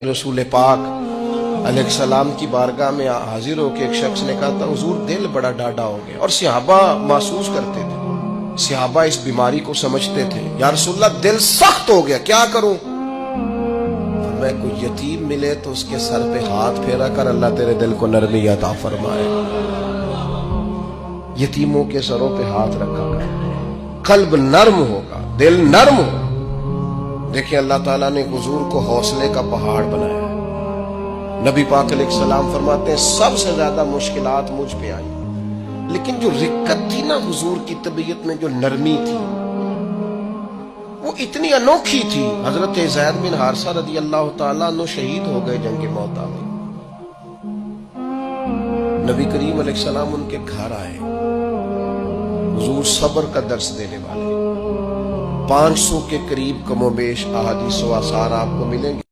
रसूल पाक अलैहिस्सलाम की बारगाह में हाजिर होकर एक शख्स ने कहा था, हुजूर दिल बड़ा डाढ़ा हो गया। और सहाबा महसूस करते थे, सहाबा इस बीमारी को समझते थे। या रसूलल्लाह दिल सख्त हो गया, क्या करूं? मैं कोई यतीम मिले तो उसके सर पे हाथ फेरा कर, अल्लाह तेरे दिल को नरमी अता फरमाए। यतीमों के सरों पे हाथ रखा कर, कल्ब नर्म होगा, दिल नर्म होगा। देखिए अल्लाह ताला ने हुजूर को हौसले का पहाड़ बनाया। नबी पाक अलैहिस्सलाम फरमाते हैं सबसे ज्यादा मुश्किलात मुझ पे आई, लेकिन जो रिक्कत थी ना हुजूर की तबीयत में, जो नरमी थी वो इतनी अनोखी थी। हजरत ज़ैद बिन हारिसा रज़ी अल्लाह ताला अन्हु शहीद हो गए जंग मौता में। नबी करीम अलैहिस्सलाम उनके घर आए। हुजूर सब्र का दर्स देने वाले। 500 के करीब कमोबेश अहादीस व आसार आपको मिलेंगे।